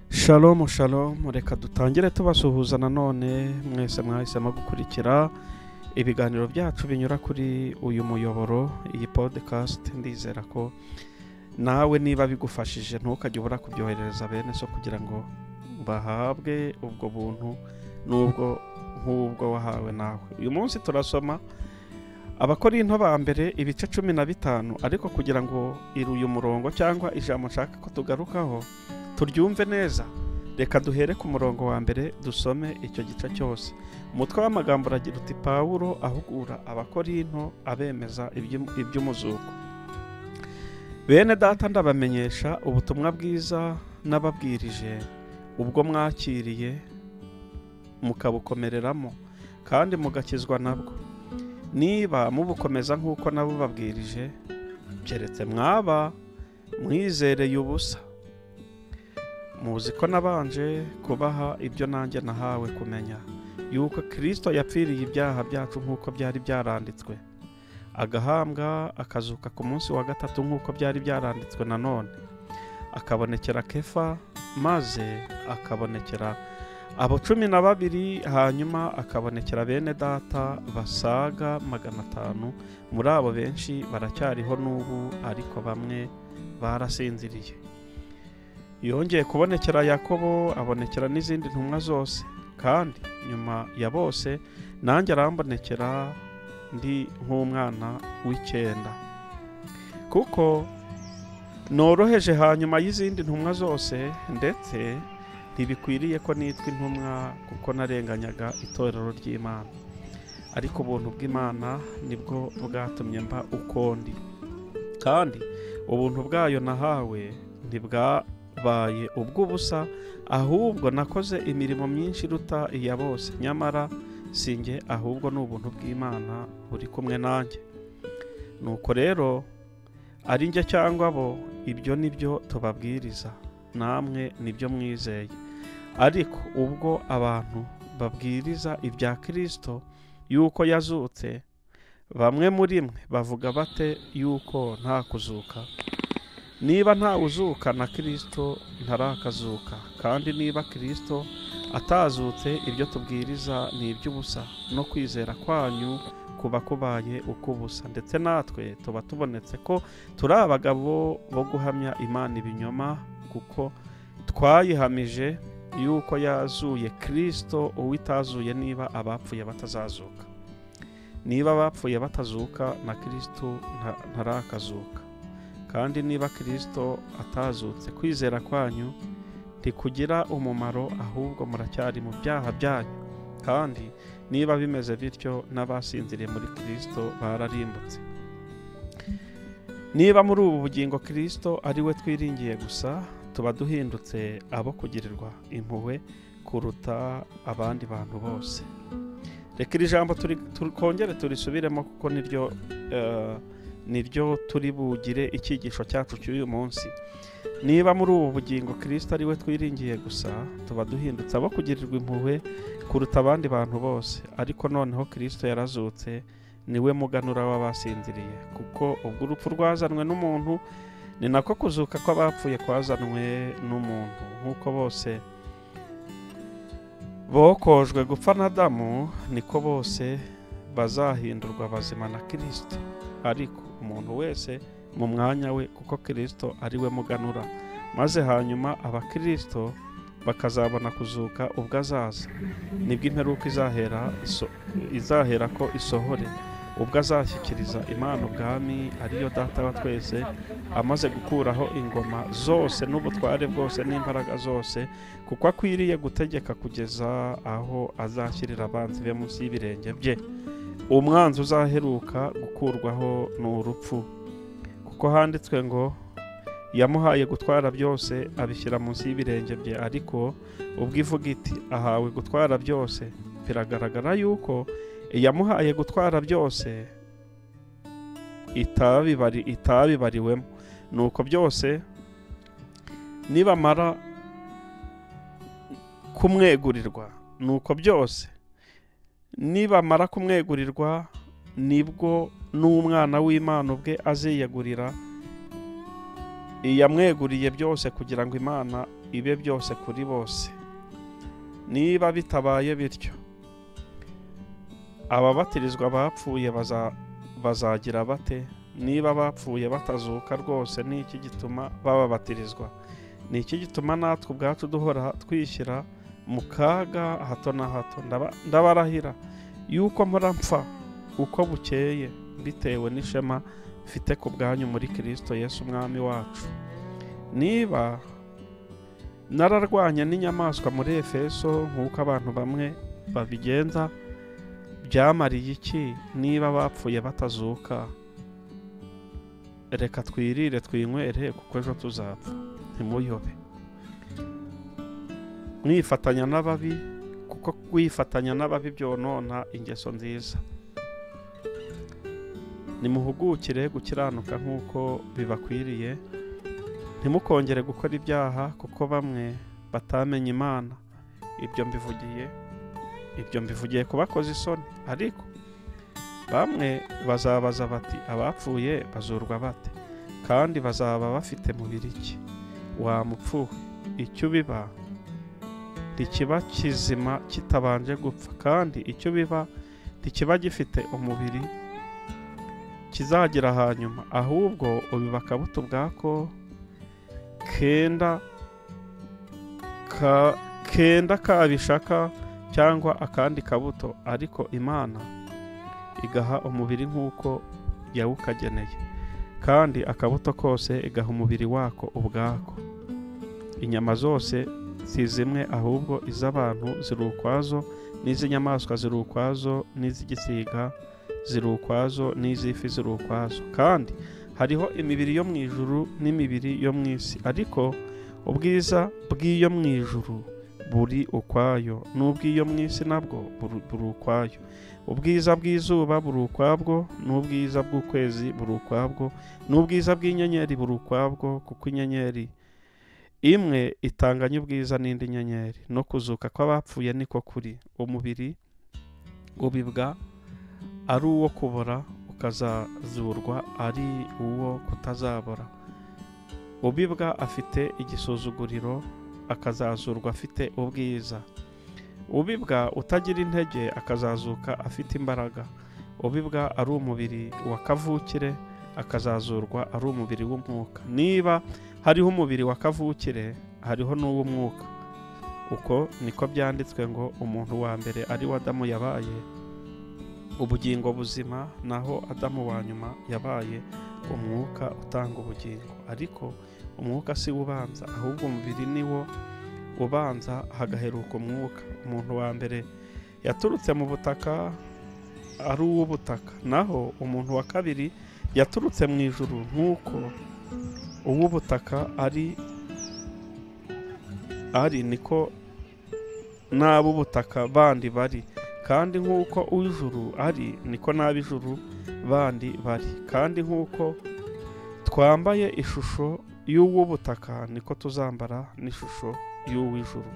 Shalom shalom, reka dutangire tubasuhuza nanone mwese mwahisemo gukurikira ibiganiro byacu binyura kuri uyu muyoboro, iyi podcast. Ndizera ko nawe niba bigufashije ntukajye ubura kubyoherereza bene so kugira ngo bahabwe ubwo buntu nubwo nk'ubwo wahawe nawe. Uyu munsi turasoma Abakorinto ba mbere ibice 15, ariko kugira ngo uyu murongo cyangwa ijambo nshaka ko tugarukaho turyumve neza, reka duhere ku murongo wa mbere dusome icyo gice cyose. Umutwe w'amagambo uragira uti Pawulo ahugura Abakorinto abemeza iby'umuzuko. Bene data, ndabamenyesha ubutumwa bwiza n'ababwirije ubwo mwakiriye mukabukomereramo kandi mugakizwa nabwo. Niba mubukomeza nk'uko nabo babwirije, keretse mwaba mwizereye ubusa. Muzi ko nabanje kubaha ibyo nanjye nahawe kumenya, yuko Kristo yapfiriye ibyaha byacu nk'uko byari byaranditswe, agahambwa akazuka ku munsi wa gatatu nk'uko byari byaranditswe nanone, akabonekera Kefa, maze akabonekera abo 12, hanyuma akabonekera bene data basaga 500. Muri abo benshi baracyariho n'ubu, ariko bamwe barasinziriye. Yongeye kubonekera Yakobo, abonekera n'izindi ntumwa zose, kandi nyuma ya bose nanjye arambonekera ndi nk'umwana w'icyenda, kuko noroheje hanyuma y'izindi ntumwa zose, ndetse ntibikwiriye ko nitwa intumwa, kuko narenganyaga itorero ry'Imana. Ariko ubuntu bw'Imana nibwo bwatumye mba uko ndi, kandi ubuntu bwayo nahawe ntibwabaye ubw'ubusa, ahubwo nakoze imirimo myinshi iruta iya bose. Nyamara sinjye, ahubwo ni ubuntu bw'Imana buri kumwe nanjye. Nuko rero ari njye cyangwa bo, ibyo nibyo tubabwiriza, namwe nibyo mwizeye. Ariko ubwo abantu babwiriza ibya Kristo yuko yazutse, bamwe muri mwe bavuga bate yuko nta kuzuka? Niba nta uzuka na Kristo ntarakazuka, kandi niba Kristo atazutse, ibyo tubwiriza ni iby'ubusa, no kwizera kwanyu kuba kubaye ukubusa. Ndetse natwe tuba tubonetse ko turi abagabo bo guhamya Imana ibinyoma, kuko twayihamije yuko yazuye Kristo uwitazuye, niba abapfuye batazazuka. Niba abapfuye batazuka, na Kristo ntarakazuka. Kandi niba Kristo atazutse, kwizera kwanyu ntikugira umumaro, ahubwo muracyari mu byaha byanyu. Kandi niba bimeze bityo, n'abasinziriye muri Kristo bararimbutse. Niba muri ubu bugingo Kristo ari we twiringiye gusa, tuba duhindutse abo kugirirwa impuhwe kuruta abandi bantu bose. Reka iri jambo kongere turisubiremo, kuko niryo turi bugire icyigisho cyacu cy'uyu munsi. Niba muri ubu bugingo Kristo ari we twiringiye gusa, tuba duhindutse abo kugirirwa impuhwe kuruta abandi bantu bose. Ariko noneho Kristo yarazutse, niwe muganura w'abasinziriye, kuko ubwo urupfu rwazanwe n'umuntu, ni nako kuzuka kw'abapfuye kwazanwe n'umuntu. Nk'uko bose bokojwe gupfa na Adamu, niko bose bazahindurwa bazima na Kristo, ariko umuntu wese mu mwanya we, kuko Kristo ari we muganura. Maze hanyuma abakristo bakazabona kuzuka ubwo azaza, nibwo imperuka izahera ko isohore, ubwo azashyikiriza Imana ubwami, ariyo Data wa twese, amaze gukuraho ingoma zose n'ubutware bwose n'imbaraga zose, kuko akwiriye gutegeka kugeza aho azashyirira abanzi be munsi y'ibirenge bye. Umwanzi uzaheruka gukurwaho ni urupfu, kuko handitswe ngo yamuhaye gutwara byose, abishyira munsi y'ibirenge bye. Ariko ubwo ivuga iti ahawe gutwara byose, biragaragara yuko yamuhaye gutwara byose itabibariwemo. Nuko byose nibamara kumwegurirwa, nibwo n'umwana w'Imana ubwe aziyegurira iyamweguriye byose, kugira ngo Imana ibe byose kuri bose. Niba bitabaye bityo, ababatirizwa bapfuye bazagira bate? Niba bapfuye batazuka rwose, ni iki gituma bababatirizwa? Ni iki gituma natwe ubwacu duhora twishyira mu kaga hato na hato? Ndabarahira yuko mpora mpfa uko bukeye, bitewe n'ishema mfite ku bwanyu muri Kristo Yesu umwami wacu. Niba nararwanye n'inyamaswa muri Efeso nk'uko abantu bamwe babigenza, byamariye iki niba bapfuye batazuka? Reka twirire twinywere, kuko ejo tuzapfa, ntimuyobe. Mwifatanya n'ababi, kuko kwifatanya n'ababi byonona ingeso nziza. Nimuhugukire gukiranuka nk'uko bibakwiriye, ntimukongere gukora ibyaha, kuko bamwe batamenye Imana. Ibyo mbivugiye kubakoza isoni. Ariko bamwe bazabaza bati, abapfuye bazurwa bate? Kandi bazaba bafite mubiri ki? Wa mupfuwe, icyo biba ntikiba kizima kitabanje gupfa, kandi icyo biba ntikiba gifite umubiri kizagira hanyuma, ahubwo ubiba akabuto bwako kenda kabishaka cyangwa akandi kabuto, ariko Imana igaha umubiri nk'uko yawukageneye, kandi akabuto kose igaha umubiri wako ubwako. Inyama zose si zimwe, ahubwo iz'abantu ziri ukwazo, n'iz'inyamaswa ziri ukwazo, n'iz'igisiga ziri ukwazo, n'iz'ifi ziri ukwazo. Kandi hariho imibiri yo mu ijuru n'imibiri yo mu isi, ariko ubwiza bw'iyo mu ijuru buri ukwayo, n'ubw'iyo mu isi nabwo buri ukwayo. Ubwiza bw'izuba buri ukwabwo, n'ubwiza bw'ukwezi buri ukwabwo, n'ubwiza bw'inyenyeri buri ukwabwo, kuko inyenyeri imwe itanganya ubwiza n'indi nyenyeri. No kuzuka kw'abapfuye niko kuri. Umubiri ubibwa ari uwo kubora, ukazazurwa ari uwo kutazabora. Ubibwa afite igisuzuguriro, akazazurwa afite ubwiza. Ubibwa utagira intege, akazazuka afite imbaraga. Ubibwa ari umubiri wa kavukire, akazazurwa ari umubiri w'umwuka. Niba hariho umubiri wa kavukire, hariho n'uw'umwuka. Uko niko byanditswe ngo, umuntu wa mbere ari we Adamu yabaye ubugingo buzima, naho Adamu wa nyuma yabaye umwuka utanga ubugingo. Ariko umwuka si ubanza, ahubwo umubiri niwo ubanza, hagaheruka umwuka. Umuntu wa mbere yaturutse mu butaka, ari uw'ubutaka, naho umuntu wa kabiri yaturutse mu ijuru, nk'uko uw'ubutaka ari niko n'ab'ubutaka bandi bari, kandi nk'uko uw'ijuru ari niko n'ab'ijuru bandi bari. Kandi nk'uko twambaye ishusho y'uw'ubutaka, niko tuzambara n'ishusho y'uw'ijuru.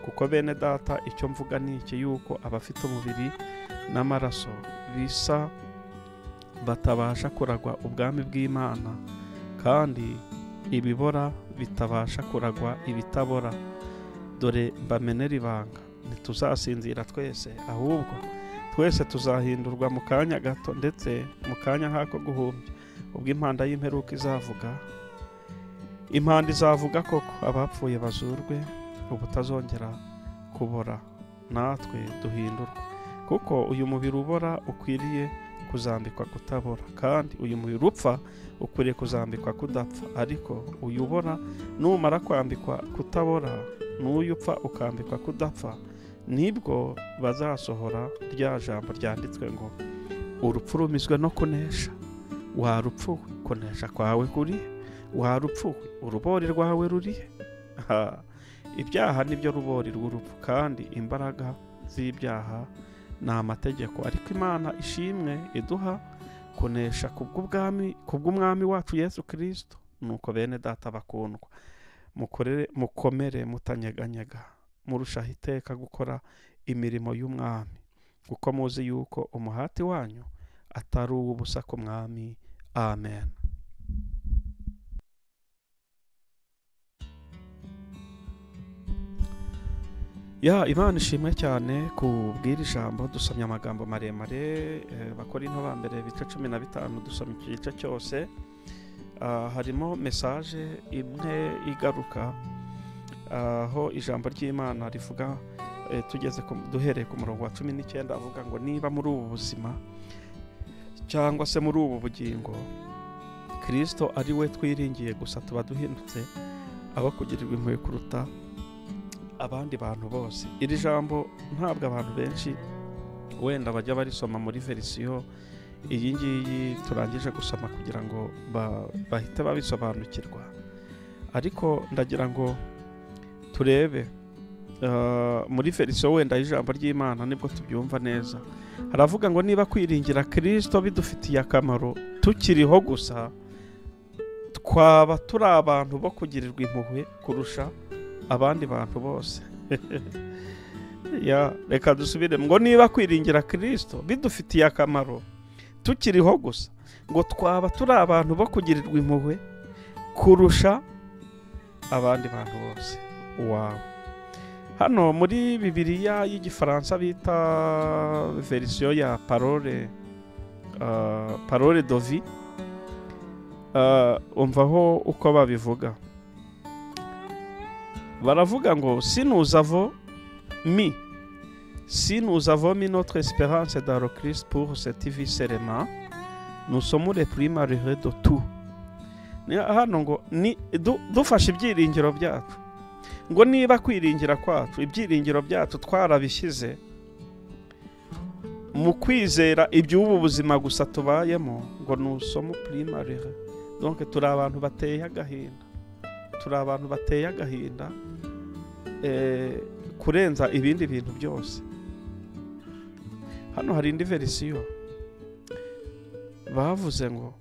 Kuko bene data, icyo mvuga ni iki, yuko abafite umubiri n'amaraso bisa batabasha kuragwa ubwami bw'Imana, kandi ibibora bitabasha kuragwa ibitabora. Dore mbamenera ibanga, ntituzasinzira twese, ahubwo twese tuzahindurwa mu kanya gato, ndetse mu kanya nk'ako guhumbya, ubwo impanda y'imperuka izavuga. Impanda izavuga koko, abapfuye bazurwe ubutazongera kubora, natwe duhindurwa. Kuko uyu mubiri ubora ukwiriye kuzambikwa kutabora, kandi uyu mubiri upfa ukwiriye kuzambikwa kudapfa. Ariko uyu ubora numara kwambikwa kutabora, n'uyu upfa ukambikwa kudapfa, nibwo bazasohora rya jambo ryanditswe ngo, urupfu rumizwe no kunesha. Warupfuwe, kunesha kwawe kuri? Warupfuwe, urubori rwawe rurihe? Ibyaha nibyo rubori rw'urupfu, kandi imbaraga z'ibyaha ni amategeko. Ariko Imana ishimwe iduha kunesha kubw'umwami wacu Yesu Kristo. Nuko bene data bakundwa, mukomere mutanyeganyega, murushaho iteka gukora imirimo y'umwami, kuko muzi yuko umuhati wanyu atari uw'ubusa ku mwami. Amen. Imana ishimwe cyane kubwira ijambo. Dusomye amagambo maremare, Abakorinto ba mbere ibice 15, dusomye iki gice cyose. Harimo message imwe igaruka aho ijambo ry'Imana rivuga, tugeze duhereye ku murongo wa 19, avuga ngo niba muri ubu buzima cyangwa se muri ubu bugingo Kristo ari we twiringiye gusa, tuba duhindutse abo kugirirwa impuhwe kuruta abandi bantu bose. Iri jambo ntabwo abantu benshi wenda bajya barisoma muri verisiyo iyi ngiyi turangije gusoma kugira ngo bahite babisobanukirwa, ariko ndagira ngo turebe muri verisiyo wenda y'ijambo ry'Imana nibwo tubyumva neza. Haravuga ngo niba kwiringira Kristo bidufitiye akamaro tukiriho gusa, twaba turi abantu bo kugirirwa impuhwe kurusha abandi bantu bose. Reka dusubire ngo niba kwiringira Kristo bidufitiye akamaro tukiriho gusa, ngo twaba turi abantu bo kugirirwa impuhwe kurusha abandi bantu bose. Hano muri Bibiliya y'Igifaransa bita verisiyo ya Parole de vie, umvaho uko babivuga. Baravuga ngo si nous avons mis notre espérance dans le Christ pour cette vie seulement, nous sommes les plus malheureux de tout. Hano ngo dufashe ibyiringiro byacu, ngo niba kwiringira kwacu, ibyiringiro byacu twarabishyize mu kwizera iby'ubu buzima gusa tubayemo, ngo nous sommes plus malheureux. Donc turi abantu bateye agahinda, kurenza ibindi bintu byose. Hano hari indi verisiyo bavuze ngo